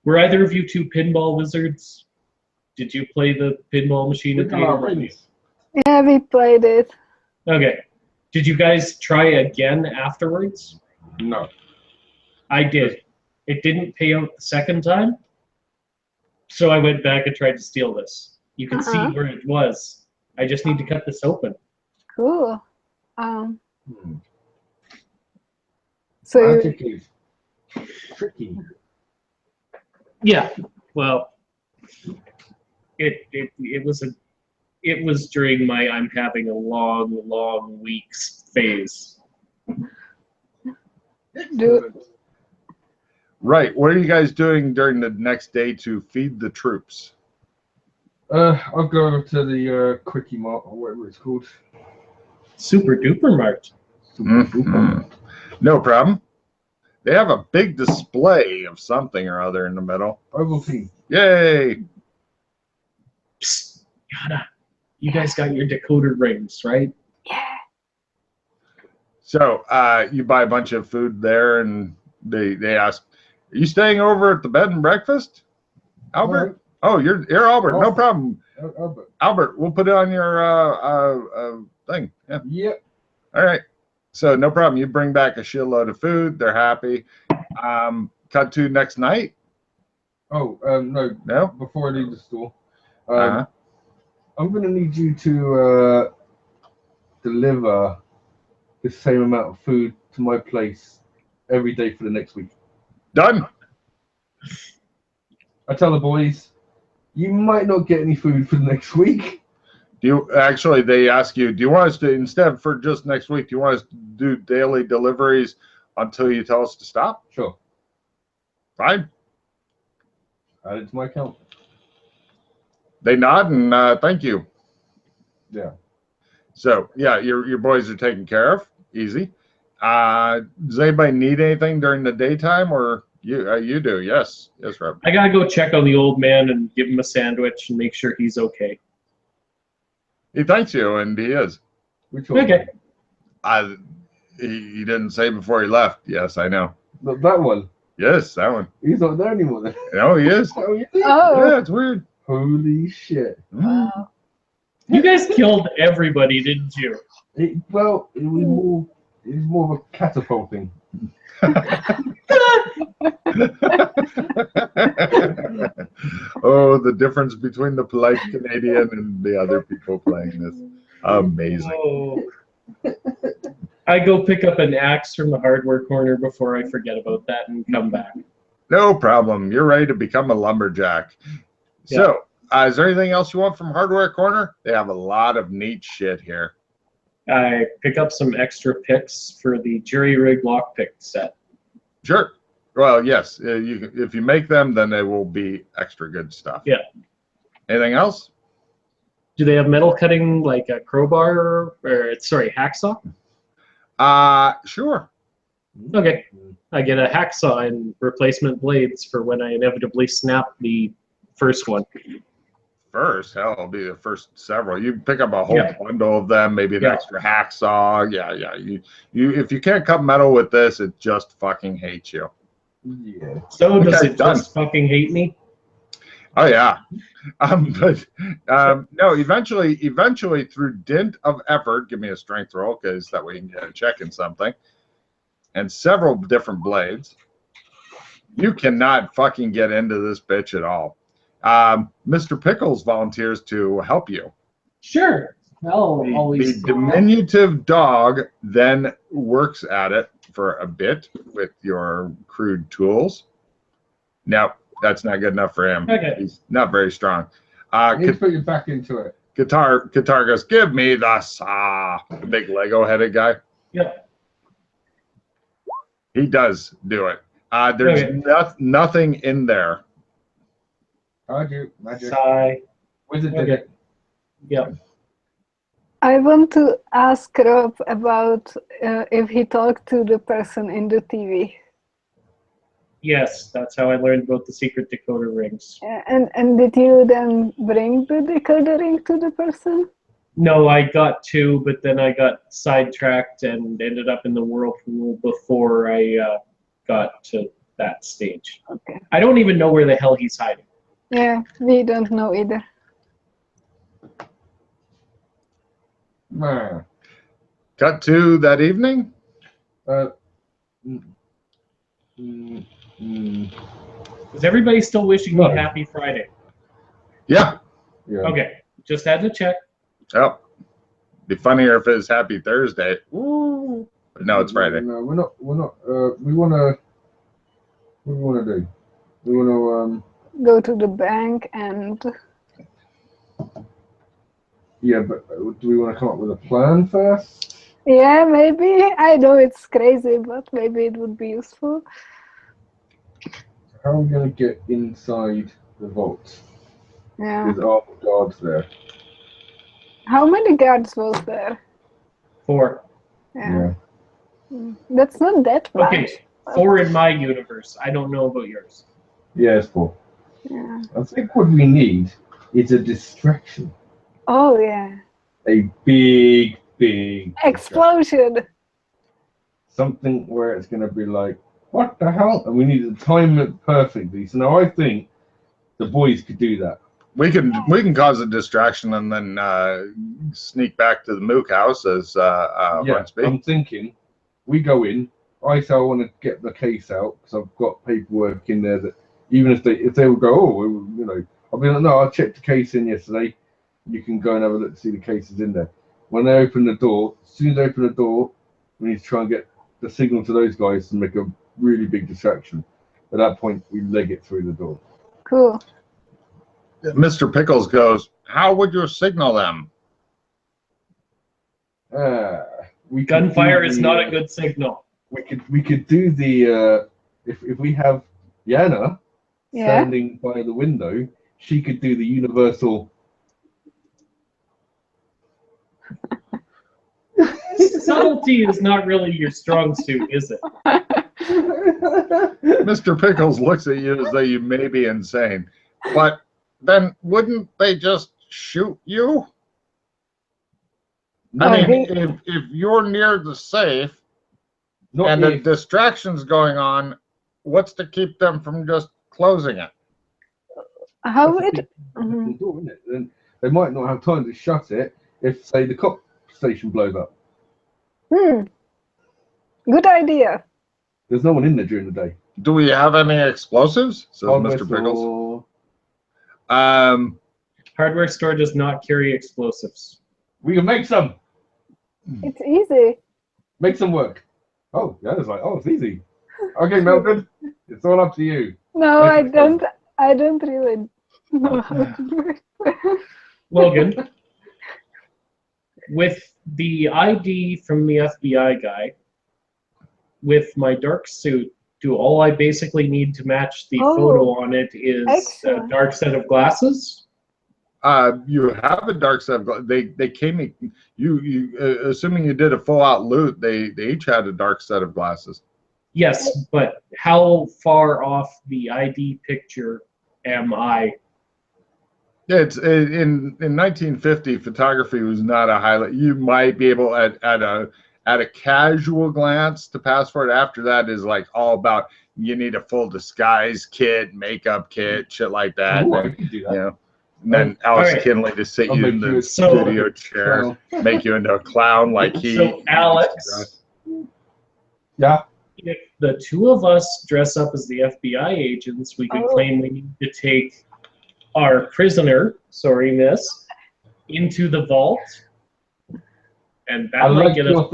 Were either of you two pinball wizards? Did you play the pinball machine at the university? Yeah, we played it. Okay. Did you guys try again afterwards? No. I did. It didn't pay out the second time, so I went back and tried to steal this. You can see where it was. I just need to cut this open. Cool. So Magic is tricky. Yeah. Well, it was during my I'm having a long weeks phase. Right. What are you guys doing during the next day to feed the troops? I'll go over to the Quickie Mart or whatever it's called. Super Duper Mart. No problem. They have a big display of something or other in the middle. Ovaltine. Yay! Psst, Yana, you guys got your decoder rings, right? Yeah. So you buy a bunch of food there, and they ask, "Are you staying over at the bed and breakfast, Albert?" No. Oh, you're Albert. No problem. Albert. Albert, we'll put it on your thing. Yeah. Yep. All right. So no problem. You bring back a shitload of food. They're happy. Cut to next night. Oh, no. No. Before I leave the store, Uh-huh. I'm gonna need you to deliver the same amount of food to my place every day for the next week. Done. I tell the boys, you might not get any food for the next week. Do you actually? They ask you, do you want us to, instead for just next week, do you want us to do daily deliveries until you tell us to stop? Sure. Fine. Add it to my account. They nod and thank you. Yeah. So yeah, your boys are taken care of. Easy. Does anybody need anything during the daytime, or you do? Yes, Rob. I gotta go check on the old man and give him a sandwich and make sure he's okay. He thanks you, and he is. Which one? Okay. He didn't say before he left. Yes, I know. That one. Yes, that one. He's not there anymore then. No, he is. Oh, yeah. Oh. Yeah, it's weird. Holy shit. Wow. You guys killed everybody, didn't you? It was more of a catapult thing. Oh, the difference between the polite Canadian and the other people playing this. Amazing. Oh. I go pick up an axe from the hardware corner before I forget about that and come back. No problem. You're ready to become a lumberjack. Yeah. So, is there anything else you want from Hardware Corner? They have a lot of neat shit here. I pick up some extra picks for the jury rig lockpick set. Sure. Well, yes. If you make them, then they will be extra good stuff. Yeah. Anything else? Do they have metal cutting like a crowbar or sorry, hacksaw? Sure. Okay. I get a hacksaw and replacement blades for when I inevitably snap the first one. First, hell, it'll be the first several. You pick up a whole bundle of them, maybe an extra hacksaw. Yeah. You if you can't cut metal with this, it just fucking hates you. Yeah. So does Okay, it just fucking hate me? Oh yeah. But no, eventually through dint of effort, give me a strength roll, because that way you can get a check in something. And several different blades. You cannot fucking get into this bitch at all. Mr. Pickles volunteers to help you. Sure. I'll always. The diminutive dog then works at it for a bit with your crude tools. No, that's not good enough for him. Okay. He's not very strong. You need to put your back into it. Guitar goes, give me the saw. The big Lego-headed guy. Yep. He does do it. There's nothing in there. I do. Magic. Sigh. Wizard did Okay. it. Yep. I want to ask Rob about if he talked to the person in the TV. Yes, that's how I learned about the secret decoder rings. And did you then bring the decoder ring to the person? No, I got two, but then I got sidetracked and ended up in the whirlpool before I got to that stage. Okay. I don't even know where the hell he's hiding. Yeah, we don't know either. Nah. Cut to that evening. Mm, mm, mm. Is everybody still wishing me happy Friday? Yeah. Yeah. Okay, just had to check. Oh, be funnier if it's Happy Thursday. Ooh. But no, it's Friday. No, we're not. We're not. We wanna. What do we wanna do? We wanna. Go to the bank and Yeah, but do we want to come up with a plan first? yeah, maybe. I know it's crazy, but maybe it would be useful. How are we gonna get inside the vault? Yeah. There's armed guards there. How many guards was there? 4. Yeah. That's not that much. Okay, 4 in my universe. I don't know about yours. Yeah, it's 4. Yeah. I think what we need is a distraction. Oh yeah. A big distraction. Explosion. Something where it's gonna be like, what the hell? And we need to time it perfectly. So now I think the boys could do that. We can cause a distraction and then sneak back to the Mook house as Hornsby. I'm thinking we go in. I say I want to get the case out because I've got paperwork in there that even if they would go, oh, you know, I'll be like, no, I checked the case in yesterday. You can go and have a look to see the cases in there. When they open the door, as soon as they open the door, we need to try and get the signal to those guys to make a really big distraction. At that point, we leg it through the door. Cool. Mr. Pickles goes, how would you signal them? We Gunfire is not a good signal. We could do the if we have Yana standing by the window, she could do the universal. Subtlety is not really your strong suit, is it? Mr. Pickles looks at you as though you may be insane. But then wouldn't they just shoot you? I mean, if you're near the safe and the distraction's going on, what's to keep them from just closing it? How it? Then they might not have time to shut it if, say, the cop station blows up. Good idea. There's no one in there during the day. Do we have any explosives? Says Mr. Pickles. Hardware store does not carry explosives. We can make some. It's easy. Make some work. Oh, yeah, it's like, oh, it's easy. Okay, Melvin, it's all up to you. No, I don't. I don't really know how to do it. Logan, with the ID from the FBI guy, with my dark suit, all I basically need to match the photo on it is a dark set of glasses? You have a dark set of glasses. They came in, you assuming you did a full-out loot, they each had a dark set of glasses. Yes, but how far off the ID picture am I? It's in 1950, photography was not a highlight. You might be able at a casual glance to pass for it. After that is like all about you need a full disguise kit, makeup kit, shit like that. Ooh, I can do that. You know, and then Alex Kinley to sit you in the studio chair, make you into a clown like he. So Alex, yeah. If the two of us dress up as the FBI agents, we could claim we need to take our prisoner, sorry, miss, into the vault, and that might get us.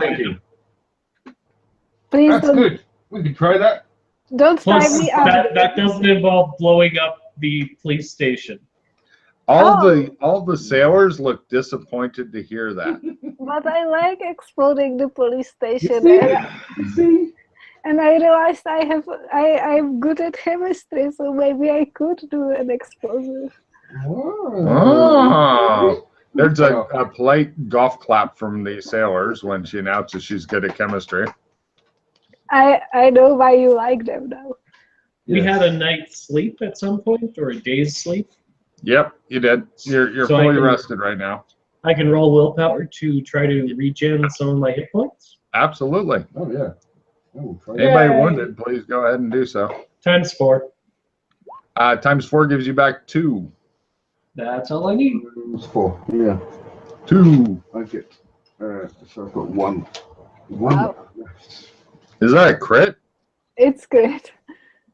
Please That's good. We can try that. Don't tie me up. That doesn't involve blowing up the police station. All the sailors look disappointed to hear that. But I like exploding the police station. You see? And I realized I'm good at chemistry, so maybe I could do an explosive. Oh. There's a polite golf clap from the sailors when she announces she's good at chemistry. I know why you like them now. We had a night's sleep at some point, or a day's sleep. Yep, you did. You're So fully rested right now. I can roll willpower to try to regen some of my hit points. Absolutely. Oh yeah. Oh, Anybody wounded, please go ahead and do so. Times 4. Times 4 gives you back 2. That's all I need. It's 4. Yeah. 2. I get. So I've got 1. 1. Wow. Is that a crit? It's great.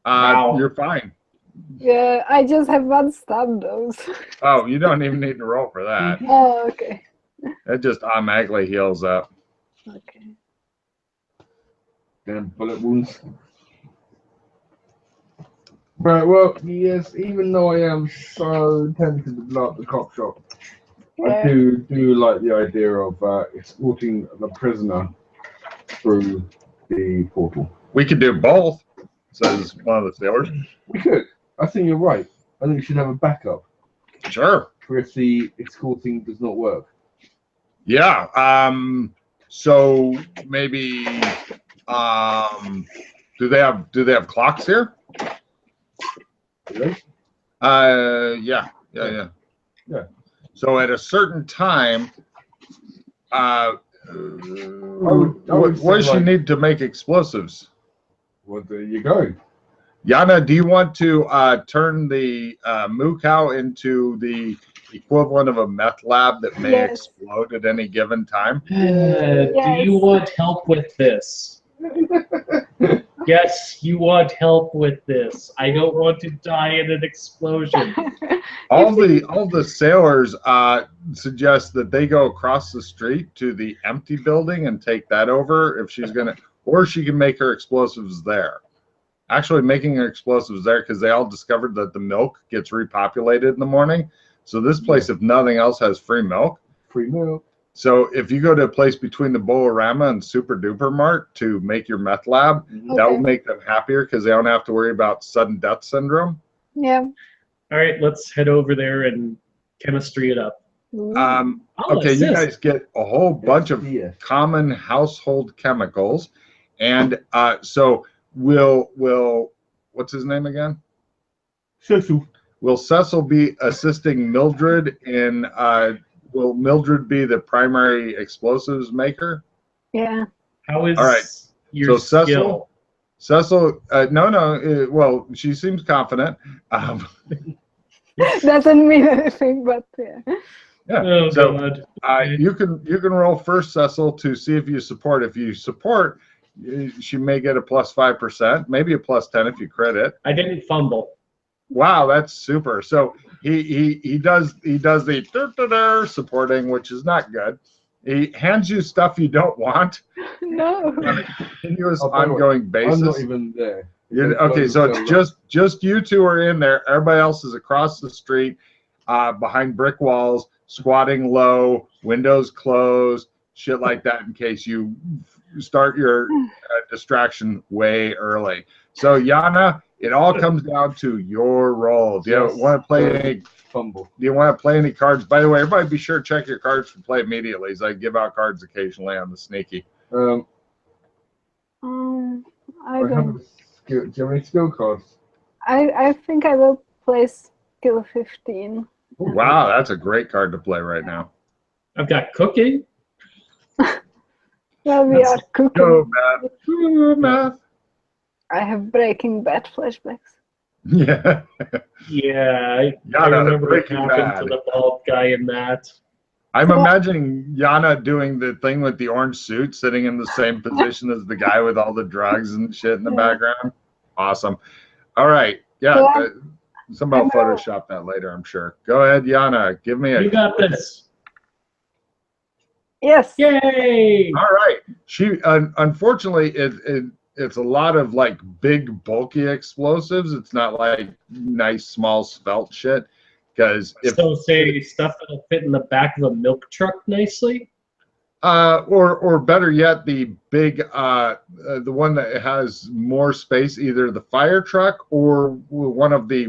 Wow. You're fine. Yeah, I just have 1 stab dose. Oh, you don't even need to roll for that. Oh, okay. It just automatically heals up. Okay. And bullet wounds. Right, well, yes, even though I am so tempted to blow up the cop shop, Yeah. I do like the idea of escorting the prisoner through the portal. We could do both, says one of the sailors. We could. I think you're right. I think we should have a backup Sure. for if the escorting does not work. Yeah. So maybe do they have clocks here? Really? Yeah. So at a certain time, would what does say, she like- need to make explosives? Well, there you go. Yana, do you want to turn the moo cow into the equivalent of a meth lab that may Yes. explode at any given time? Do Yes. you want help with this? Yes, you want help with this. I don't want to die in an explosion. All the sailors suggest that they go across the street to the empty building and take that over if she's gonna, or she can make her explosives there. Actually, making her explosives there because they all discovered that the milk gets repopulated in the morning. So this place, if nothing else, has free milk. Free milk. So if you go to a place between the Bolorama and Super Duper Mart to make your meth lab, that will Okay. make them happier because they don't have to worry about sudden death syndrome. Yeah. All right, let's head over there and chemistry it up. Ooh. I'll Okay, you assist. guys get a whole bunch of Yes. common household chemicals, and so will what's his name again? Cecil. Will Cecil be assisting Mildred in? Will Mildred be the primary explosives maker? Yeah. How is All right. your So Cecil- skill? Cecil, no. Well, she seems confident. Doesn't mean anything, but yeah. Yeah. Oh, So God. you can roll first, Cecil, to see if you support. If you support, she may get a plus 5%, maybe a plus 10 if you crit it. I didn't fumble. Wow, that's super. So he does the supporting, which is not good. He hands you stuff you don't want No. on a continuous, Oh, by the way, ongoing I'm basis. not even there. Okay, so it's just you two are in there. Everybody else is across the street, behind brick walls, squatting low, windows closed, shit like that, in case you start your distraction way early. So Yana, it all comes down to your roll. Do you Yes. want to play any? fumble. Do you want to play any cards? By the way, everybody be sure to check your cards for play immediately, as I give out cards occasionally on the sneaky. I I have don't. a skill. Do you have any skill cards? I think I will play skill 15. Wow, that's a great card to play right now. I've got cooking. Well, we are cooking. Go, math. Ooh, math. I have Breaking Bad flashbacks. Yeah. Yeah, I Yana, remember what Breaking happened Bad. to the bald guy in that. I'm imagining Yana doing the thing with the orange suit, sitting in the same position as the guy with all the drugs and shit in the Yeah. background. Awesome. All right. Yeah. So Somebody will I'm, Photoshop that later, I'm sure. Go ahead, Yana. Give me a. You got this. Yes. Yay! All right. She unfortunately it's a lot of like big bulky explosives. It's not like nice small svelte shit. Because if So say stuff that'll fit in the back of a milk truck nicely. or better yet, the big the one that has more space, either the fire truck or one of the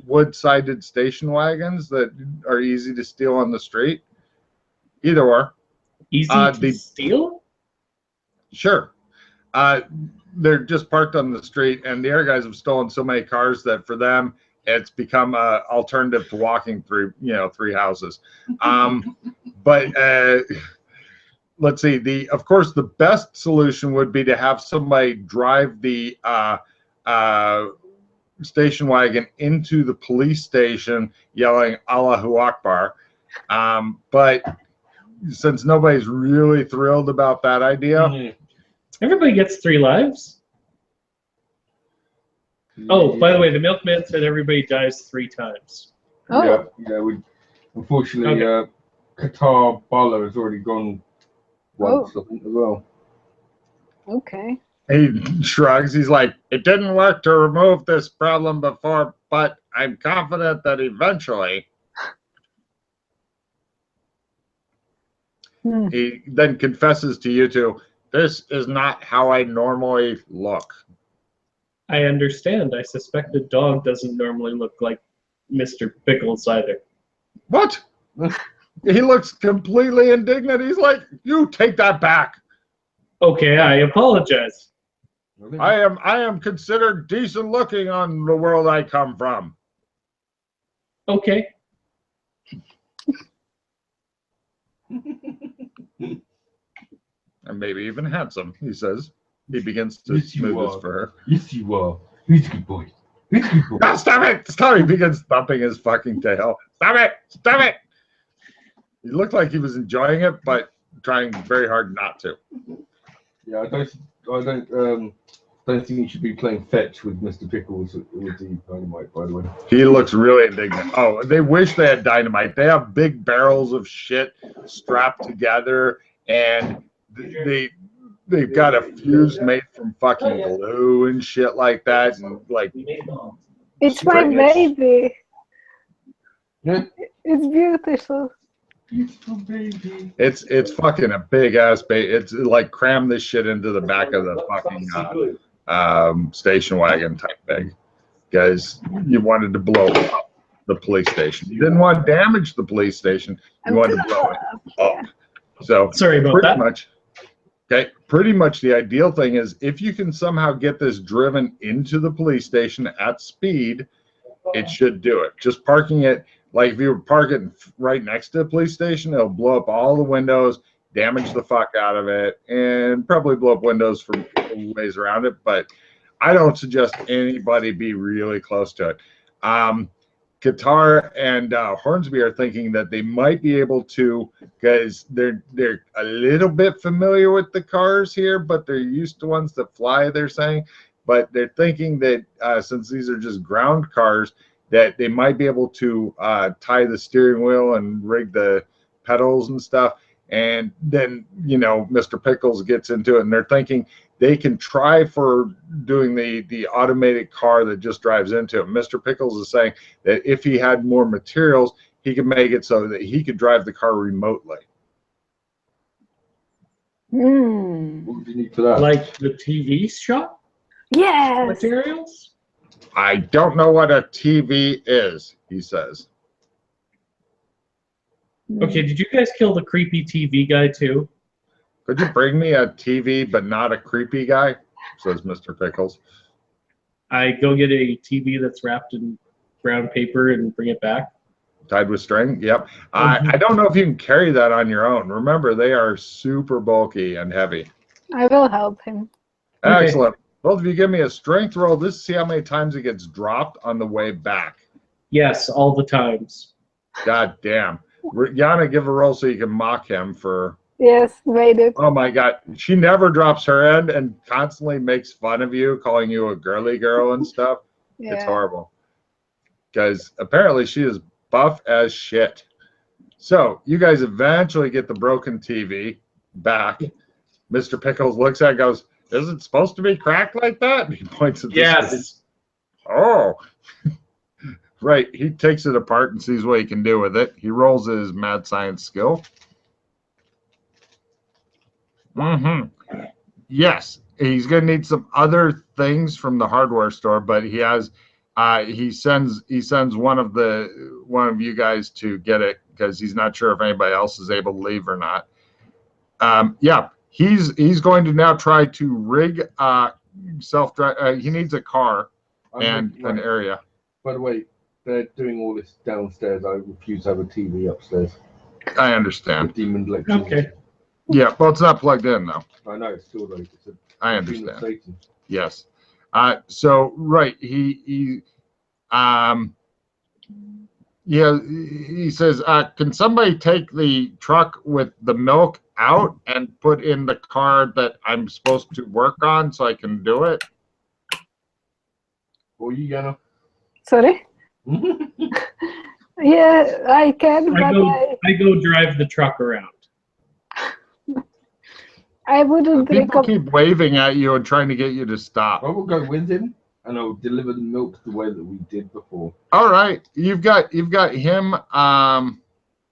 wood-sided station wagons that are easy to steal on the street. Either or. Easy to the- steal? Sure. They're just parked on the street, and the other guys have stolen so many cars that for them, it's become an alternative to walking through, 3 houses. But let's see. Of course, the best solution would be to have somebody drive the station wagon into the police station yelling Allahu Akbar. But since nobody's really thrilled about that idea, Everybody gets 3 lives. Oh, by the way, the milkman said everybody dies 3 times. Oh. Yeah. Unfortunately, Qatar Bala has already gone once, I think, as well. Okay. he shrugs. He's like, it didn't work to remove this problem before, but I'm confident that eventually. He then confesses to you two, this is not how I normally look. I understand. I suspect the dog doesn't normally look like Mr. Pickles either. What? He looks completely indignant. He's like, you take that back. Okay, I apologize. I am considered decent looking on the world I come from. Okay. And maybe even handsome, he says. He begins to smooth this for her. Yes, you are. Who's a good boy? Who's a good boy? Oh, stop it! Stop! He begins thumping his fucking tail. Stop it! Stop it! He looked like he was enjoying it, but trying very hard not to. Yeah, I don't think you should be playing fetch with Mr. Pickles with the dynamite, by the way. He looks really indignant. Oh, they wish they had dynamite. They have big barrels of shit strapped together, and they've got a fuse made from fucking glue and shit like that, and like. It's my baby. Yeah. It's beautiful. Beautiful baby. It's fucking a big ass baby. It's like cram this shit into the back of the fucking station wagon type thing, because you wanted to blow up the police station. You didn't want to damage the police station. You wanted to blow it up. So Sorry about that. Pretty much the ideal thing is if you can somehow get this driven into the police station at speed, it should do it. Just parking it, like if you were parking right next to the police station, it'll blow up all the windows, damage the fuck out of it, and probably blow up windows from ways around it. But I don't suggest anybody be really close to it. Qatar and Hornsby are thinking that they might be able to, because they're a little bit familiar with the cars here, but they're used to ones that fly, they're saying. But they're thinking that since these are just ground cars, that they might be able to tie the steering wheel and rig the pedals and stuff. And then, Mr. Pickles gets into it, and they're thinking they can try for doing the automated car that just drives into it. Mr. Pickles is saying that if he had more materials, he could make it so that he could drive the car remotely. What do you need for that? Like the TV shop Yes. materials? I don't know what a TV is, he says. Okay, did you guys kill the creepy TV guy too? Could you bring me a TV but not a creepy guy? Says Mr. Pickles. I go get a TV that's wrapped in brown paper and bring it back. Tied with string? Yep. I don't know if you can carry that on your own. Remember, they are super bulky and heavy. I will help him. Okay. Excellent. Both of you give me a strength roll. This is see how many times it gets dropped on the way back. Yes, all the times. God damn. Yana, give a roll so you can mock him for... Yes, made it. Oh my God. She never drops her end and constantly makes fun of you, calling you a girly girl and stuff. Yeah. It's horrible. Because apparently she is buff as shit. So you guys eventually get the broken TV back. Mr. Pickles looks at it and goes, is it supposed to be cracked like that? He points at the Yes. Oh. Right. He takes it apart and sees what he can do with it. He rolls his mad science skill. Yes. He's going to need some other things from the hardware store, but he has he sends one of you guys to get it because he's not sure if anybody else is able to leave or not. Yeah. He's going to now try to rig self-drive. He needs a car and an area. By the way, they're doing all this downstairs. I refuse to have a TV upstairs. I understand. Demon lectures. Okay. Yeah, well, it's not plugged in though. I know it's still like it's a I demon of understand. Satan. Yes. So right, he yeah, he says, can somebody take the truck with the milk out and put in the car that I'm supposed to work on so I can do it? Or you gonna? Sorry? Yeah, I can, but I go drive the truck around. I wouldn't People recommend. keep waving at you and trying to get you to stop. I will go with him, and I'll deliver the milk the way that we did before. All right, you've got him.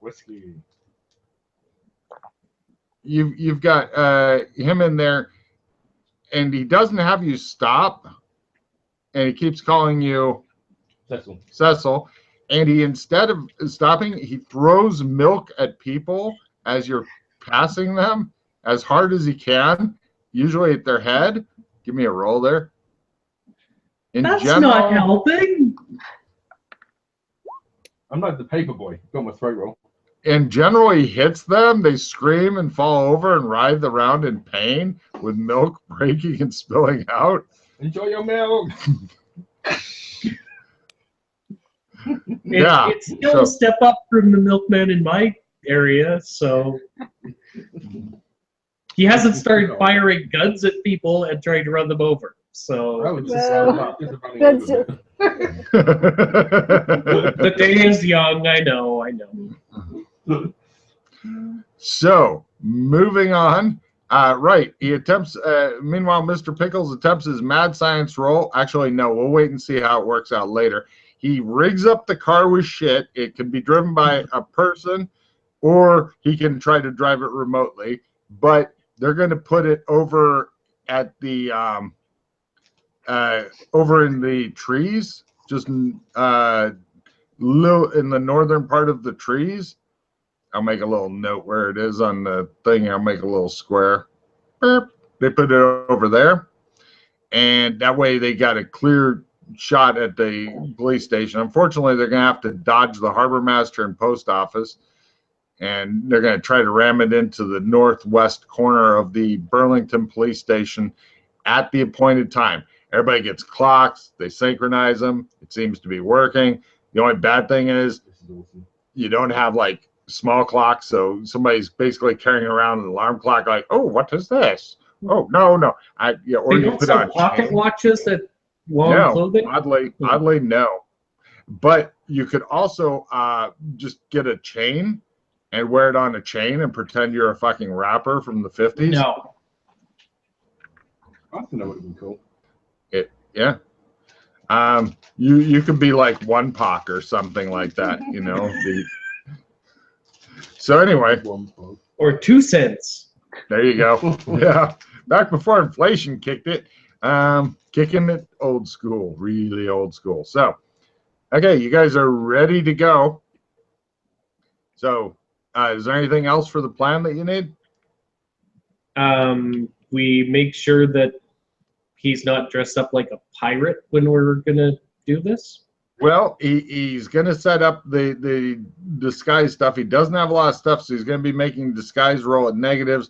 Whiskey. You've got him in there, and he doesn't have you stop, and he keeps calling you Cecil, and he, instead of stopping, he throws milk at people as you're passing them as hard as he can, usually at their head. Give me a roll there. That's not helping. I'm like the paper boy. Got my throat roll. In general, he hits them. They scream and fall over and writhe around in pain with milk breaking and spilling out. Enjoy your milk. It's still a step up from the milkman in my area, so he hasn't started firing guns at people and trying to run them over. So That's just, the day is young. I know. So, moving on. Right, he attempts, meanwhile, Mr. Pickles attempts his mad science roll. Actually, no, we'll wait and see how it works out later. He rigs up the car with shit. It can be driven by a person, or he can try to drive it remotely. But they're going to put it over at the, over in the trees, just little in the northern part of the trees. I'll make a little note where it is on the thing. I'll make a little square. Burp. They put it over there. And that way they got a clear shot at the police station. Unfortunately, they're going to have to dodge the harbor master and post office. And they're going to try to ram it into the northwest corner of the Burlington police station at the appointed time. Everybody gets clocks. They synchronize them. It seems to be working. The only bad thing is you don't have like small clocks, so somebody's basically carrying around an alarm clock like, oh, what is this? Oh, no. Or they you don't put sell on pocket watches that long no, clothing? Oddly, no. But you could also just get a chain and wear it on a chain and pretend you're a fucking rapper from the 50s. No. I think that would have been cool. Yeah. You could be like One Pac or something like that, you know. So anyway, Or 2 cents. there you go. Yeah, back before inflation kicked it, kicking it old school, really old school. So, okay, you guys are ready to go. So, is there anything else for the plan that you need? We make sure that he's not dressed up like a pirate when we're gonna do this. Well, he's going to set up the disguise stuff. He doesn't have a lot of stuff, so he's going to be making disguise roll at negatives.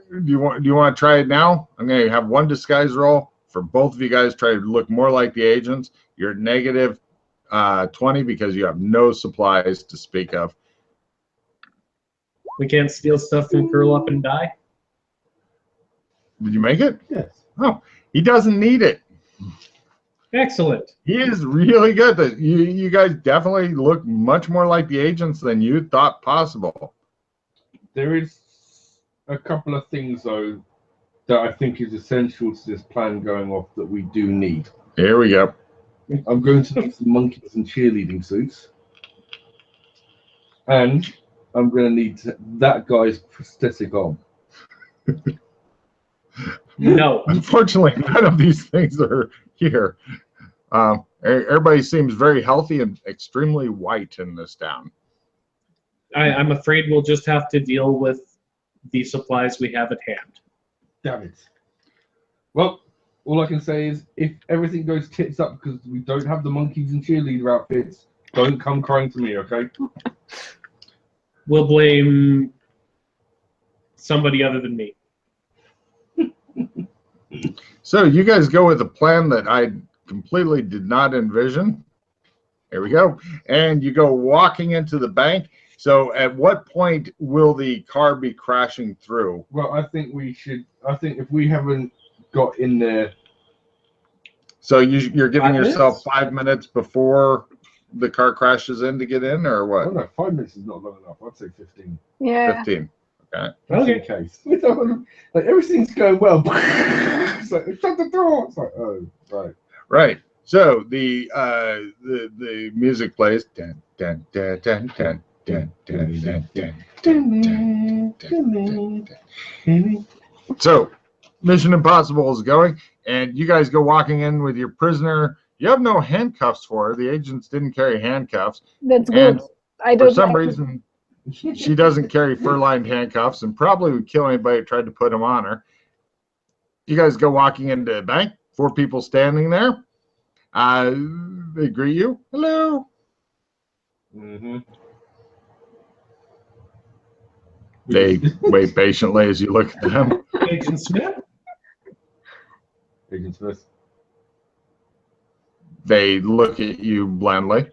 Do you want to try it now? I'm going to have one disguise roll for both of you guys. Try to look more like the agents. You're at negative 20 because you have no supplies to speak of. We can't steal stuff from Curl Up and Die. Did you make it? Yes. Oh, he doesn't need it. Excellent. He is really good. You guys definitely look much more like the agents than you thought possible. There is a couple of things, though, that I think is essential to this plan going off that we do need. Here we go. I'm going to need some monkeys and cheerleading suits. And I'm going to need that guy's prosthetic arm. No. Unfortunately, none of these things are here. Everybody seems very healthy and extremely white in this town. I'm afraid we'll just have to deal with the supplies we have at hand. Damn it. Well, all I can say is if everything goes tits up because we don't have the monkeys and cheerleader outfits, don't come crying to me, okay? We'll blame somebody other than me. So you guys go with a plan that I completely did not envision. Here we go. And you go walking into the bank. So at what point will the car be crashing through? Well, I think we should. I think if we haven't got in there. So you're giving 5 yourself minutes? 5 minutes before the car crashes in to get in, or Oh what? no, 5 minutes is not long enough. I'd say 15. Yeah. 15. Okay. Just Okay. in case. We don't want to, like everything's going well. It's like shut the door. It's like oh right. Right. So the music plays. Dun, dun, dun, dun, dun, dun, dun, dun, dun, dun, dun. So Mission Impossible is going, and you guys go walking in with your prisoner. You have no handcuffs for her. The agents didn't carry handcuffs. That's And good. I for don't some like it. reason, she doesn't carry fur-lined handcuffs and probably would kill anybody who tried to put them on her. You guys go walking into the bank. 4 people standing there. They greet you. Hello. Mm-hmm. They wait patiently as you look at them. Agent Smith? Agent Smith. They look at you blandly.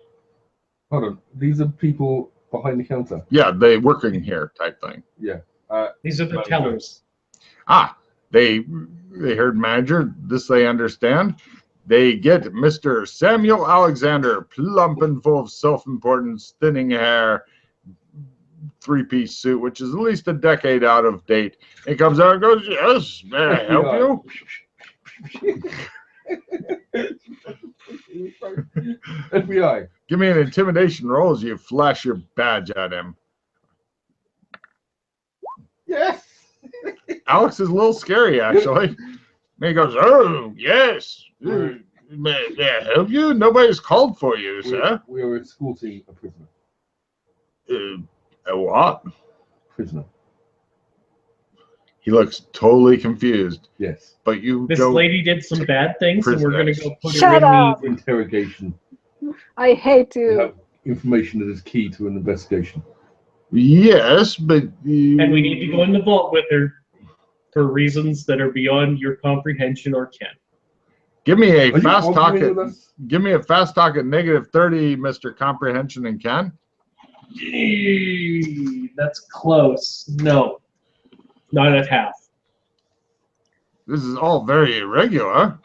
Hold on. These are people behind the counter. Yeah, they working here type thing. Yeah. These are the Manager. tellers. They heard manager. This they understand. They get Mr. Samuel Alexander, plump and full of self-importance, thinning hair, 3-piece suit, which is at least a decade out of date. He comes out and goes, "Yes, may I help you?" FBI. Give me an intimidation roll as you flash your badge at him. Yes. Alex is a little scary, actually. And he goes, "Oh, yes. May I help you? Nobody's called for you, sir." We are escorting a prisoner. A what? Prisoner. He looks totally confused. Yes. But you This go. lady did some bad things, and we're going to go put Shut her up. in the... Interrogation. I hate We you. have information that is key to an investigation. Yes, but And we need to go in the vault with her for reasons that are beyond your comprehension or ken. give me a Are you fast talk. arguing with us? Give me a fast talk at -30, Mr. Comprehension and Ken. Gee, that's close. No, not at half. This is all very irregular.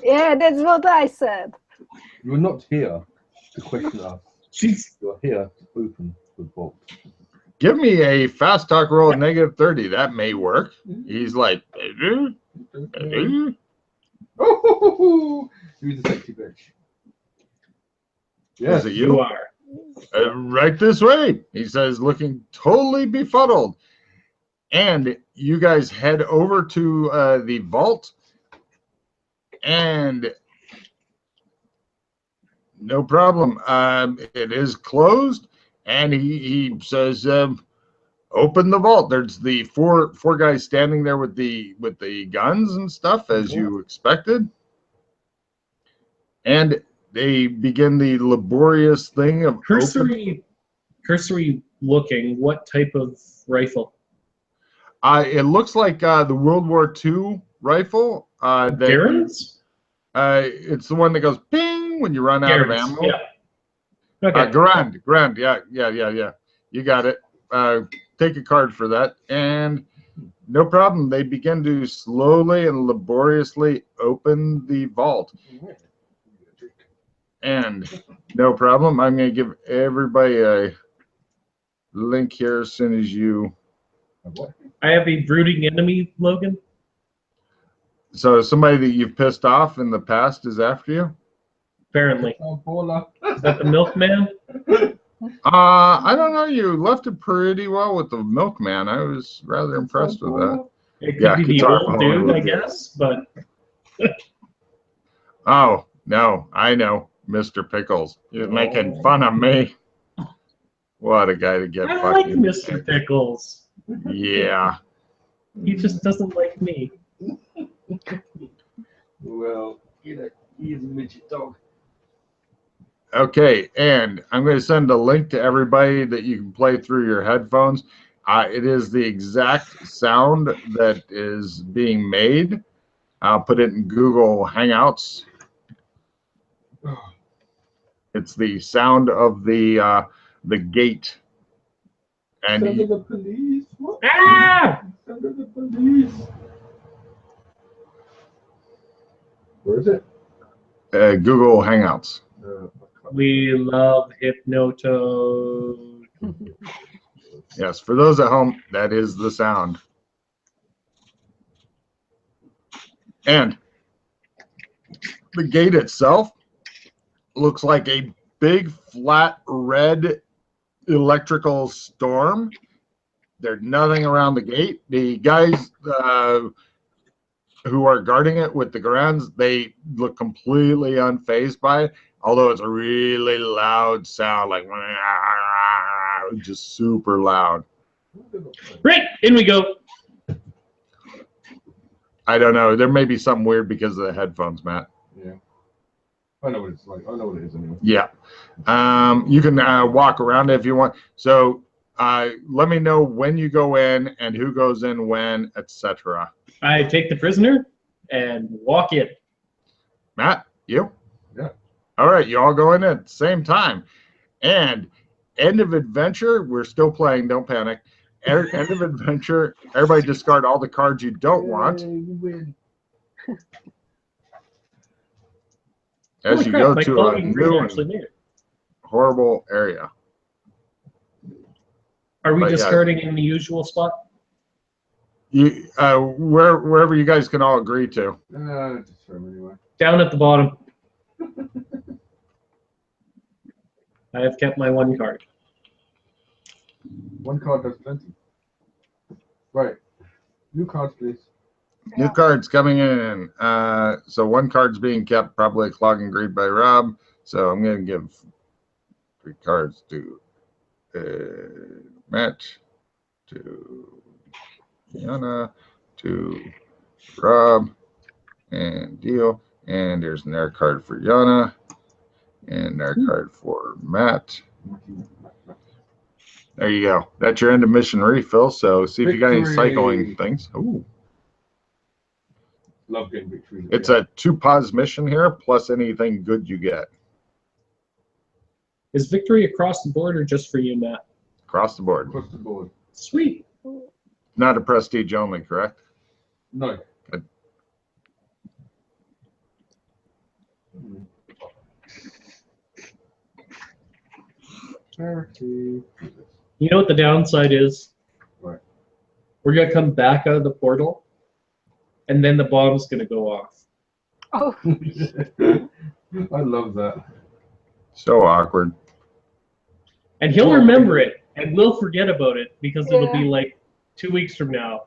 Yeah, that's what I said. You are not here to question us. She's You are here to open the vault. Give me a fast talk roll at -30. That may work. He's like, Oh, who's the sexy bitch? Is it you you? are. Right this way, he says, looking totally befuddled. And you guys head over to the vault, and no problem. It is closed, and he says, "Open the vault." There's the four guys standing there with the guns and stuff, as you expected, and they begin the laborious thing of Cursory looking. What type of rifle? It looks like the World War II rifle. Garand's? It's the one that goes ping when you run out of Garand's, ammo. yeah. Okay. Grand. Yeah. You got it. Take a card for that, and no problem. They begin to slowly and laboriously open the vault, and no problem. I'm going to give everybody a link here as soon as you. I have a brooding enemy, Logan. So somebody that you've pissed off in the past is after you? Apparently. Is that the milkman? I don't know. You left it pretty well with the milkman. I was rather impressed with that. It could Yeah, be the guitar old player. dude, I guess, but Oh, no. I know. Mr. Pickles. You're making fun of me. What a guy to get I like fucking. Mr. Pickles. Yeah. He just doesn't like me. Well, he's a midget dog. Okay, and I'm going to send a link to everybody that you can play through your headphones. It is the exact sound that is being made. I'll put it in Google Hangouts. It's the sound of the gate. And Sound of the police. What? Ah! Sound of the police. Where is it? Google Hangouts. We love Hypnotoad. Yes, for those at home, that is the sound. And the gate itself looks like a big, flat, red electrical storm. There's nothing around the gate. The guys who are guarding it with the grounds, they look completely unfazed by it, although it's a really loud sound, like just super loud. Right, in we go. I don't know. There may be something weird because of the headphones, Matt. Yeah. I know what it's like. I know what it is anyway. Yeah. You can walk around it if you want. So let me know when you go in and who goes in when, etc. I take the prisoner and walk in. Matt, you? Yeah. All right, you all go in at the same time. And end of adventure, we're still playing, don't panic. End of adventure, everybody discard all the cards you don't want. As Holy you crap, go my to a clogging green new actually and made it. horrible area. Are we But, yeah. discarding in the usual spot? You, wherever you guys can all agree to. Just throw them anyway. Down at the bottom. I have kept my one card. One card does plenty. Right. New cards, please. New cards coming in. So one card's being kept, probably clogging greed by Rob. So I'm going to give 3 cards to Matt, to Yana, to Rob, and Deal. And there's an air card for Yana, and an air card for Matt. There you go. That's your end of mission refill. So see if you got any cycling things. Ooh. Love getting victory. It's a 2 pause mission here, plus anything good you get. Is victory across the board or just for you, Matt? Across the board. Across the board. Sweet. Not a prestige only, correct? No. Good. Charity. You know what the downside is? Right. We're going to come back out of the portal, and then the bomb's going to go off. Oh, I love that. So awkward. And he'll remember it, and we'll forget about it, because it'll be Yeah. like 2 weeks from now.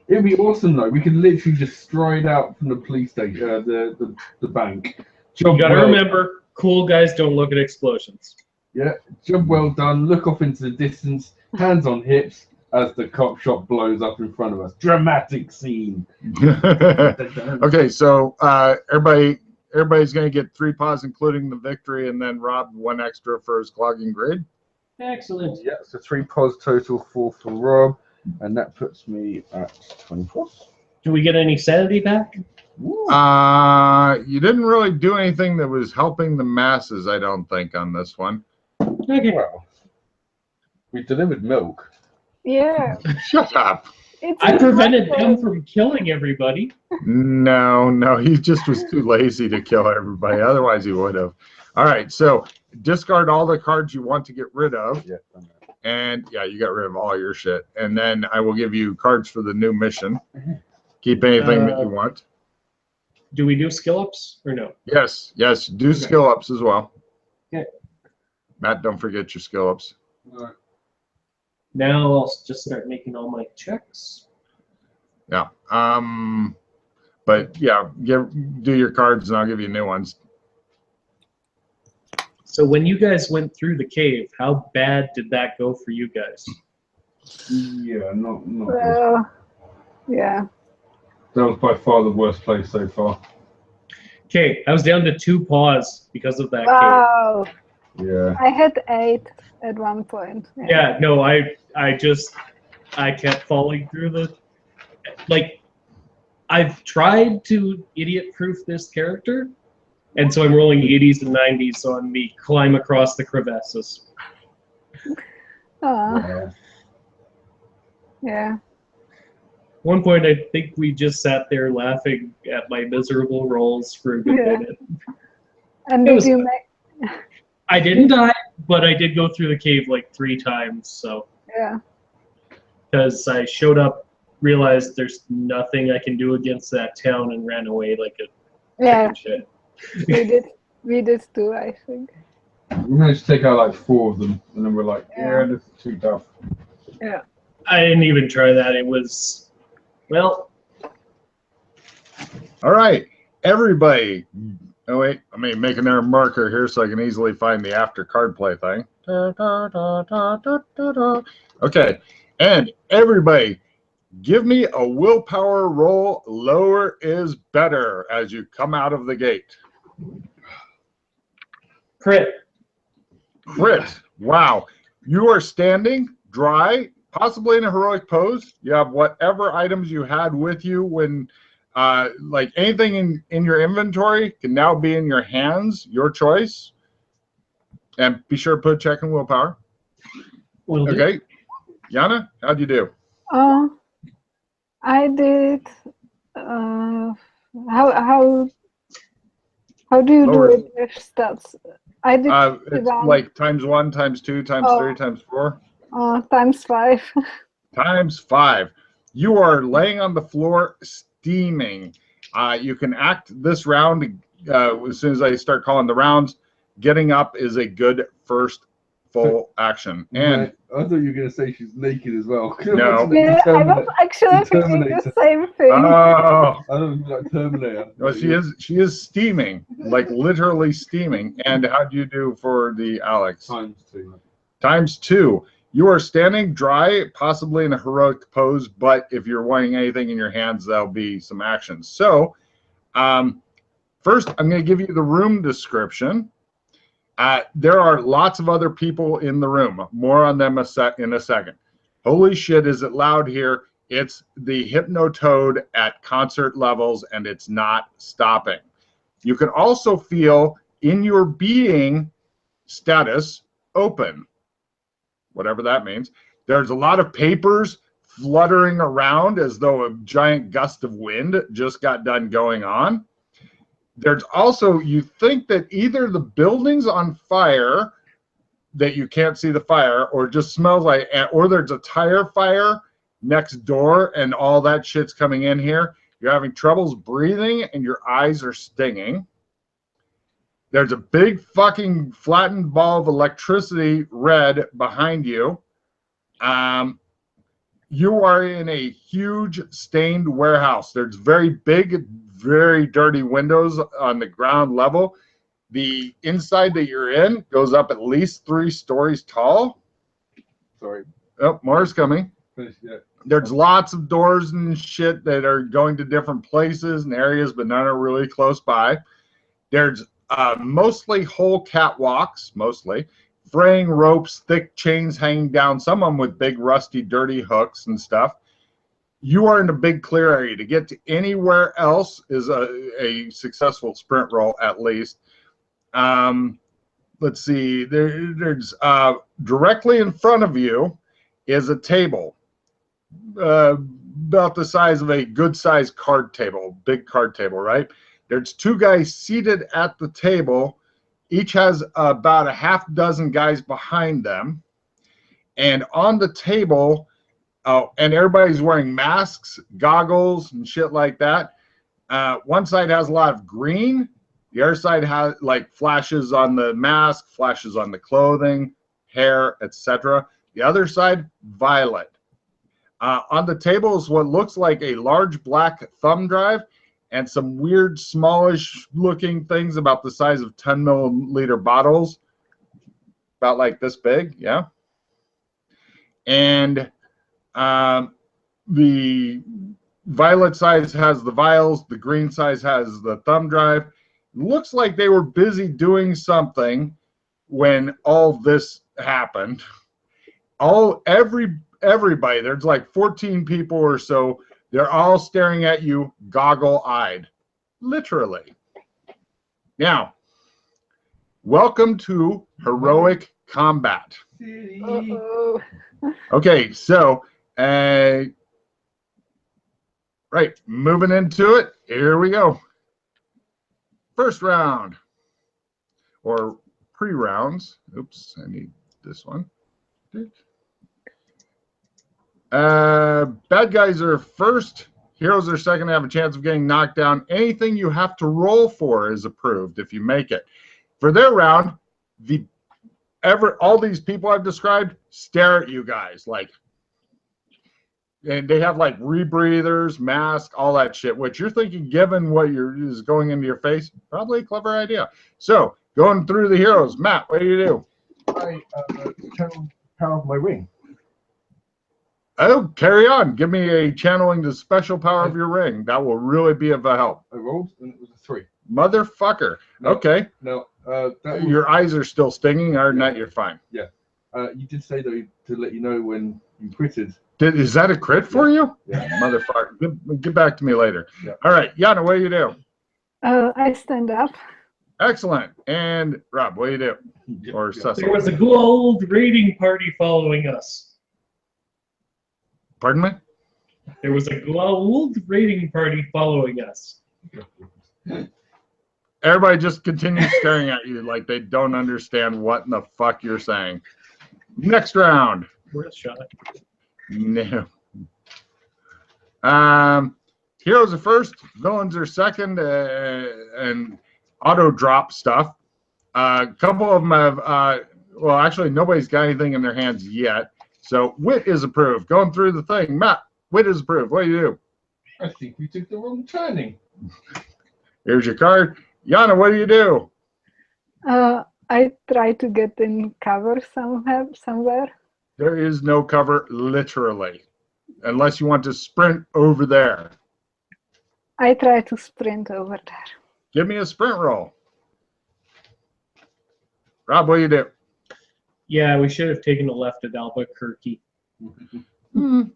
It'd be awesome though. We could literally just stride out from the police station, the bank. Job You got to well, remember, cool guys don't look at explosions. Yeah, job well done. Look off into the distance, hands on hips, as the cop shop blows up in front of us. Dramatic scene. Okay, so everybody's going to get 3 paws, including the victory, and then Rob 1 extra for his clogging grid. Excellent. Yeah, so 3 pos total, 4 for Rob, and that puts me at 24. Do we get any sanity back? You didn't really do anything that was helping the masses, I don't think, on this one. Okay. Well, we delivered milk. yeah. Shut up. It's I prevented impressive. him from killing everybody. No, he just was too lazy to kill everybody. Otherwise, he would have. All right, so discard all the cards you want to get rid of. Yeah, done that. And yeah, you got rid of all your shit. And then I will give you cards for the new mission. Keep anything that you want. Do we do skill ups or no? Yes, do Okay. skill ups as well. Okay. Matt, don't forget your skill ups. All right. Now I'll just start making all my checks. Yeah. But yeah, do your cards and I'll give you new ones. So when you guys went through the cave, how bad did that go for you guys? Yeah, not good. Well, yeah. That was by far the worst place so far. Okay, I was down to 2 paws because of that cave. Wow. Yeah. I had 8 at one point. Yeah, no, I kept falling through the, like, I've tried to idiot-proof this character, and so I'm rolling 80s and 90s on me climb across the crevasses. Oh, yeah. One point, I think we just sat there laughing at my miserable rolls for a good Yeah. minute. And It did was- you make? I didn't die, but I did go through the cave like 3 times, so. Yeah. Because I showed up, realized there's nothing I can do against that town, and ran away like a Yeah. chicken shit. We did too, I think. We managed to take out like 4 of them, and then we're like, yeah, this is too tough. Yeah. I didn't even try that. It was, well, All right, everybody. Oh wait, let me make another marker here so I can easily find the after card play thing. Okay, and everybody, give me a willpower roll. Lower is better as you come out of the gate. crit. Crit. Wow. You are standing dry, possibly in a heroic pose. You have whatever items you had with you when, like anything in your inventory can now be in your hands, your choice. And be sure to put a check in willpower. Will do. Okay. Yana, how'd you do? I did. How do you Lower. do it with stats? I did It's around, like ×1, ×2, ×3, ×4. ×5. ×5. You are laying on the floor steaming. You can act this round as soon as I start calling the rounds. Getting up is a good first full action. And I thought you were going to say she's naked as well. No. Yeah, I was actually thinking the Terminator. same thing. oh, I don't like Terminator. no, she is steaming, like literally steaming. And how do you do for the Alex? ×2. ×2. You are standing dry, possibly in a heroic pose, but if you're wanting anything in your hands, there'll be some actions. So, first, I'm going to give you the room description. There are lots of other people in the room. More on them in a second. Holy shit, is it loud here? It's the Hypnotoad at concert levels, and it's not stopping. You can also feel in your being status open, whatever that means. There's a lot of papers fluttering around as though a giant gust of wind just got done going on. There's also, you think that either the building's on fire, that you can't see the fire, or just smells like, or there's a tire fire next door and all that shit's coming in here. You're having troubles breathing and your eyes are stinging. There's a big fucking flattened ball of electricity red behind you. You are in a huge stained warehouse. There's very big, very dirty windows on the ground level. The inside that you're in goes up at least 3 stories tall. Sorry. Oh, more is coming. Finish, yeah. There's lots of doors and shit that are going to different places and areas, but none are really close by. There's mostly whole catwalks, mostly. Fraying ropes, thick chains hanging down, some of them with big, rusty, dirty hooks and stuff. You are in a big clear area. To get to anywhere else is a successful sprint roll, at least. Let's see. There's directly in front of you is a table, about the size of a good-sized card table, big card table, right? There's 2 guys seated at the table. Each has about a half dozen guys behind them. And on the table, and everybody's wearing masks, goggles, and shit like that. One side has a lot of green. The other side has like flashes on the mask, flashes on the clothing, hair, etc. The other side, violet. On the table is what looks like a large black thumb drive and some weird, smallish looking things about the size of 10 milliliter bottles, about like this big, yeah. And the violet size has the vials, the green size has the thumb drive. Looks like they were busy doing something, when all this happened, everybody, there's like 14 people or so, they're all staring at you goggle-eyed, literally. Now, welcome to heroic combat. Uh-oh. Okay, so right, moving into it. Here we go. First round, or pre-rounds. Oops, I need this one. Bad guys are first. Heroes are second to have a chance of getting knocked down. Anything you have to roll for is approved if you make it. For their round, all these people I've described stare at you guys like, and they have like rebreathers, mask, all that shit, which you're thinking, given what is going into your face, probably a clever idea. So going through the heroes, Matt, what do you do? I channel power of my ring. Oh, carry on. Give me a channeling the special power of your ring. That will really be of a help. I rolled and it was a 3. Motherfucker. No, okay. No, that was, Your eyes are still stinging. Other than that, you're fine. Yeah. You did say though to let you know when you critted. Is that a crit for you? Yeah. Motherfucker. Get back to me later. Yeah. All right. Yana, what do you do? I stand up. Excellent. And Rob, what do you do? Or Cecil? There was a gold raiding party following us. Pardon me? There was a gold raiding party following us. Everybody just continues staring at you like they don't understand what in the fuck you're saying. Next round. Worth a shot. No. Heroes are first, villains are second, and auto drop stuff. A couple of them have, well, actually, nobody's got anything in their hands yet. So wit is approved. Going through the thing. Matt, wit is approved. What do you do? I think we took the wrong turning. Here's your card. Yana, what do you do? I try to get in cover somewhere. There is no cover, literally, unless you want to sprint over there. I try to sprint over there. Give me a sprint roll. Rob, what do you do? Yeah, we should have taken a left at Albuquerque. And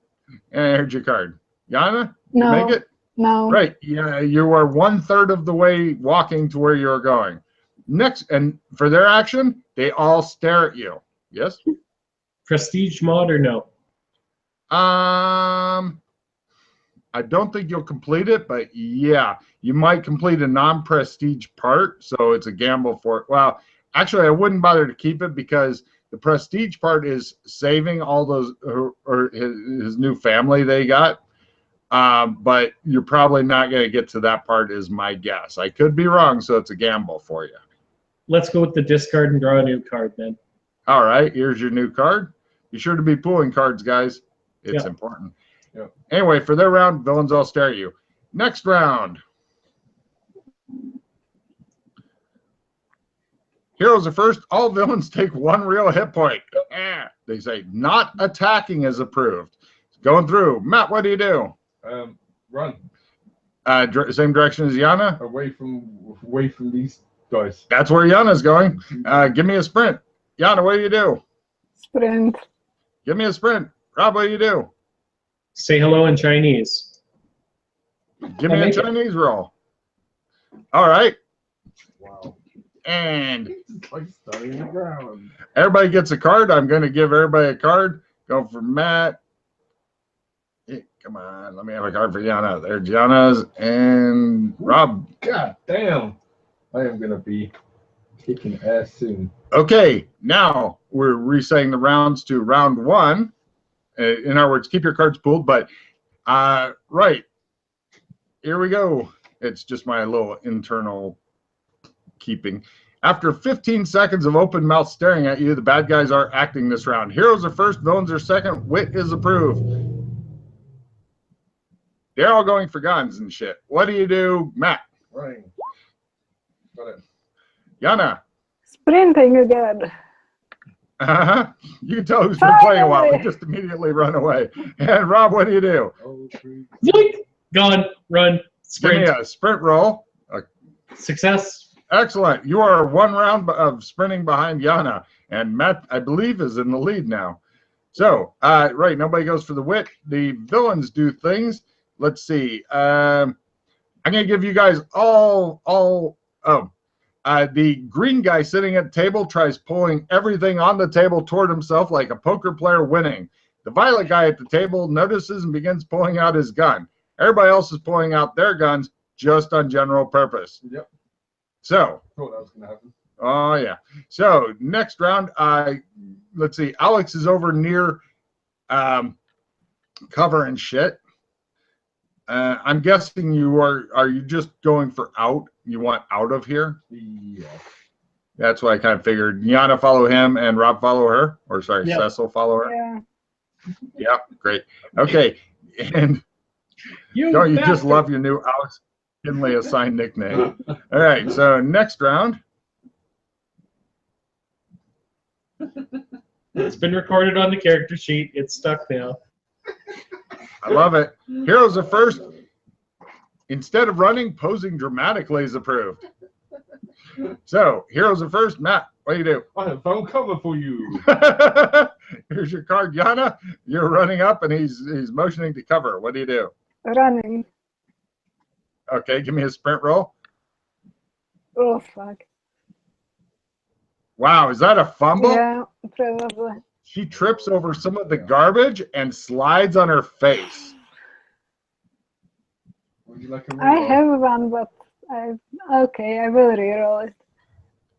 here's your card. Yana, No. make it? No. Right. Yeah, you are 1/3 of the way walking to where you're going. Next, and for their action, they all stare at you. Yes? Prestige mod or no? I don't think you'll complete it, but yeah, you might complete a non-prestige part, so it's a gamble for it. Well, actually, I wouldn't bother to keep it because the prestige part is saving all those or his new family they got. But you're probably not going to get to that part is my guess. I could be wrong, so it's a gamble for you. Let's go with the discard and draw a new card then. All right, here's your new card. Be sure to be pulling cards, guys. It's Yeah. important. Yeah. Anyway, for their round, villains all stare at you. Next round. Heroes are first. All villains take 1 real hit point. They say not attacking is approved. Going through. Matt, what do you do? Run Same direction as Yana? away from these guys. That's where Yana's going. Give me a sprint. Yana, what do you do? Sprint. Give me a sprint. Rob, what do you do? Say hello in Chinese. Give me a make it. Chinese roll. All right. Wow. And It's like starting the ground. everybody gets a card. I'm going to give everybody a card. Go for Matt. Hey, come on. Let me have a card for Yana. There's Yana's and Rob. God damn. I am going to be kicking ass soon. Okay, now we're resetting the rounds to round 1. In other words, keep your cards pooled. But, right. Here we go. It's just my little internal keeping. After 15 seconds of open mouth staring at you, the bad guys are acting this round. Heroes are first, villains are second. Wit is approved. They're all going for guns and shit. What do you do, Matt? Running. Got it. Yana? Sprinting again. You can tell who's been playing a while. We just immediately run away. And Rob, what do you do? Oh, please. Yoink! Gone. Run. Give me Sprint. a sprint roll. Success. Excellent. You are 1 round of sprinting behind Yana, and Matt, I believe, is in the lead now. So, right, nobody goes for the wit. The villains do things. Let's see. I'm going to give you guys the green guy sitting at the table tries pulling everything on the table toward himself like a poker player winning. The violet guy at the table notices and begins pulling out his gun. Everybody else is pulling out their guns just on general purpose. Yep. So, Thought that was going to happen. oh yeah. So next round, let's see. Alex is over near cover and shit. I'm guessing you are you just going for out? You want out of here? Yeah. That's what I kind of figured. Yana follow him and Rob follow her, or sorry, Yep. Cecil follow her. Yeah. Yeah, great. Okay, and don't you just bastard. love your new Alex Kinley assigned nickname? All right, so next round. It's been recorded on the character sheet. It's stuck now. I love it. Heroes are first. Instead of running, posing dramatically is approved. So, heroes are first. Matt, what do you do? I have found cover for you. Here's your card, Yana. You're running up, and he's motioning to cover. What do you do? Running. Okay, give me a sprint roll. Oh, fuck. Wow, is that a fumble? Yeah, probably. She trips over some of the garbage and slides on her face. Would you like a I reroll? have one, but okay, I will reroll it.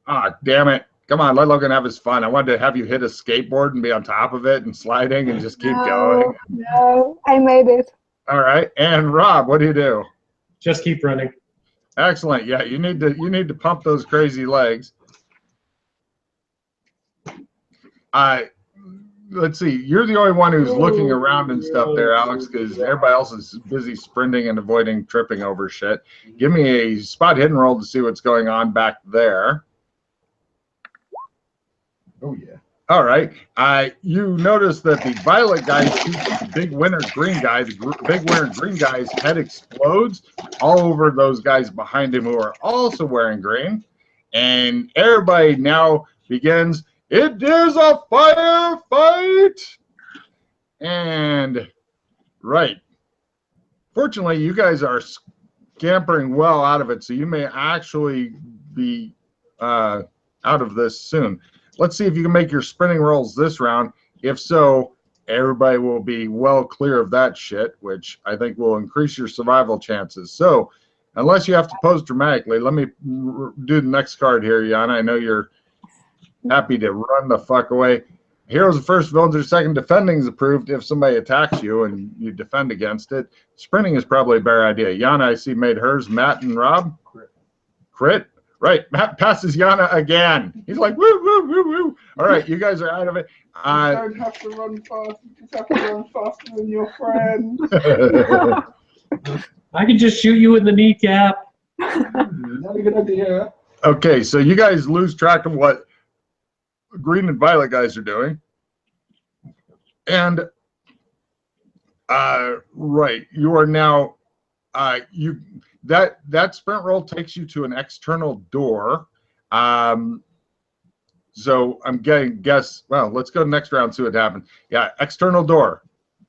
Ah, damn it. Come on, let Logan have his fun. I wanted to have you hit a skateboard and be on top of it and sliding and just keep going. No, I made it. All right. And Rob, what do you do? Just keep running. Excellent. Yeah, you need to pump those crazy legs. Let's see. You're the only one who's looking around and stuff there, Alex, because everybody else is busy sprinting and avoiding tripping over shit. Give me a spot hidden roll to see what's going on back there. Oh, yeah. All right. You notice that the violet guy shoots the big winner green guy. The big winner green guy's head explodes all over those guys behind him who are also wearing green. And everybody now begins, it is a firefight! And, right. Fortunately, you guys are scampering well out of it, so you may actually be out of this soon. Let's see if you can make your sprinting rolls this round. If so, everybody will be well clear of that shit, which I think will increase your survival chances. So, unless you have to pose dramatically, let me do the next card here, Yana. I know you're happy to run the fuck away. Heroes are first, villains are second. Defending is approved if somebody attacks you and you defend against it. Sprinting is probably a better idea. Yana, I see, made hers. Matt and Rob? Crit? Right. Matt passes Yana again. He's like, woo, woo, woo, woo. All right, you guys are out of it. You don't have to run fast. You just have to run faster than your friend. I can just shoot you in the kneecap. Not a good idea. Okay, so you guys lose track of what green and violet guys are doing. And, right, you are now, that sprint roll takes you to an external door. So I'm guess, well, let's go next round, see what happens. Yeah, external door,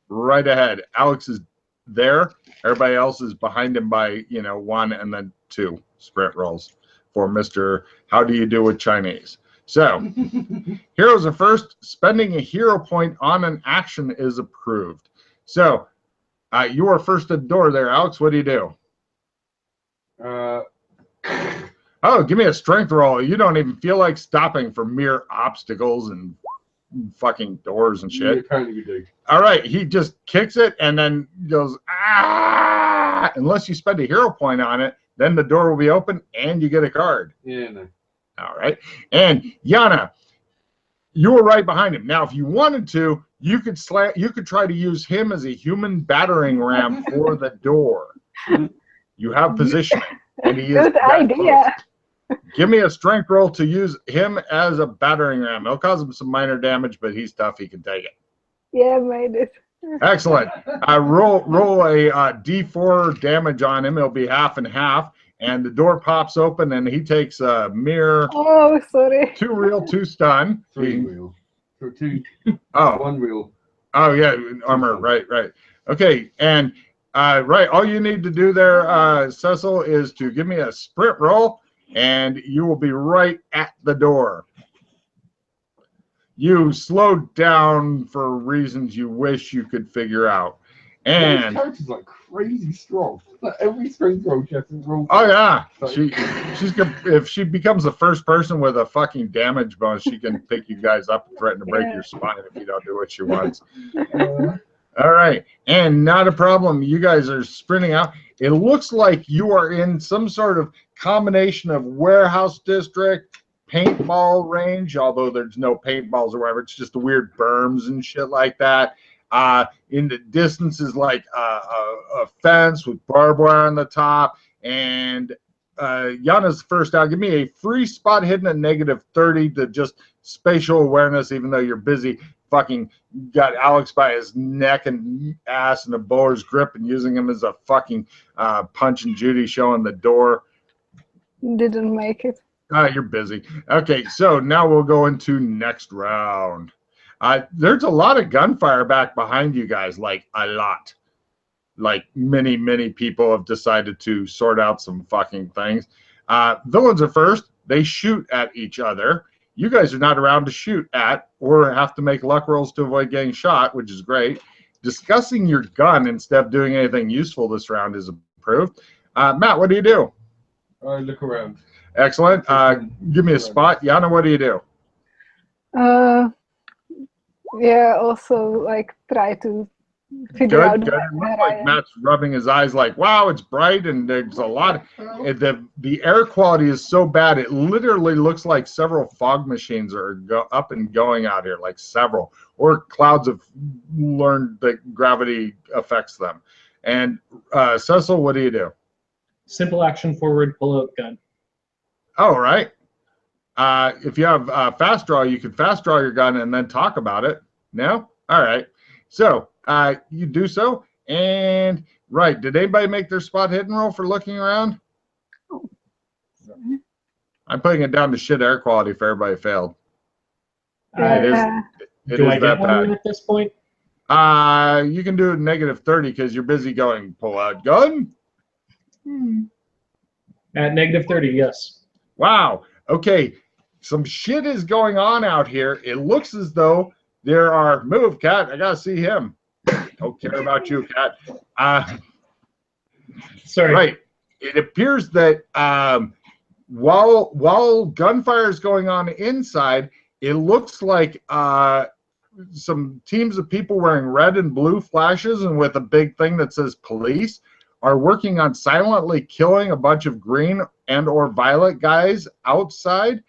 right ahead. Alex is there. Everybody else is behind him by, 1 and then 2 sprint rolls for Mr. How do you do with Chinese? So, heroes are first. Spending a hero point on an action is approved. So, you are first at the door there, Alex. What do you do? Oh, give me a strength roll. You don't even feel like stopping for mere obstacles and fucking doors and shit. Yeah, apparently we do. All right, he just kicks it and then goes, ah! Unless you spend a hero point on it, then the door will be open and you get a card. Yeah, no. All right. And Yana, you were right behind him. Now, if you wanted to, you could try to use him as a human battering ram for the door. You have positioning. And he is Good idea. close. Give me a strength roll to use him as a battering ram. It'll cause him some minor damage, but he's tough. He can take it. Yeah, made it. Excellent. Roll a D4 damage on him. It'll be half and half. and the door pops open, and he takes a mere Oh, sorry. 2 real, 2 stun. 3 real. So 2, Oh, 1 real. oh yeah, armor. Right. Okay, and right, all you need to do there, Cecil, is to give me a sprint roll, and you will be right at the door. You slowed down for reasons you wish you could figure out. This And character's like crazy strong. Like every strength roll she has to roll. oh yeah, Like- if she becomes the first person with a fucking damage bonus, she can pick you guys up and threaten to break Yeah. your spine if you don't do what she wants. Uh, All right, and not a problem. You guys are sprinting out. It looks like you are in some sort of combination of warehouse district, paintball range, although there's no paintballs or whatever. It's just the weird berms and shit like that. In the distance is like a fence with barbed wire on the top. And Yana's first out. Give me a free spot hidden at -30 to just spatial awareness, even though you're busy fucking got Alex by his neck and ass in a bowler's grip and using him as a fucking Punch and Judy show in the door. Didn't make it. You're busy. Okay, so now we'll go into next round. There's a lot of gunfire back behind you guys, like a lot. Like many people have decided to sort out some fucking things. Villains are first. They shoot at each other. You guys are not around to shoot at or have to make luck rolls to avoid getting shot, which is great. Discussing your gun instead of doing anything useful this round is approved. Matt, what do you do? I look around. Excellent. Give me a spot. Yana, what do you do? Yeah, also like try to figure Good, out good. where It looks I like am. Matt's rubbing his eyes like, wow, it's bright and there's a lot. The air quality is so bad, it literally looks like several fog machines are up and going out here, like several. Or clouds have learned that gravity affects them. And Cecil, what do you do? Simple action forward, pull out gun. Oh, right. If you have fast draw, you can fast draw your gun and then talk about it. No? All right. So you do so. And right, did anybody make their spot hidden roll for looking around? I'm putting it down to shit air quality if everybody failed. It is, Yeah. it Do is I that get one bad. at this point? You can do it -30 because you're busy going, pull out gun. At -30, yes. Wow. Okay. Some shit is going on out here. It looks as though there are move, cat. I gotta see him. Don't care about you, cat. Sorry. Right. It appears that while gunfire is going on inside, it looks like some teams of people wearing red and blue flashes and with a big thing that says police are working on silently killing a bunch of green and or violet guys outside.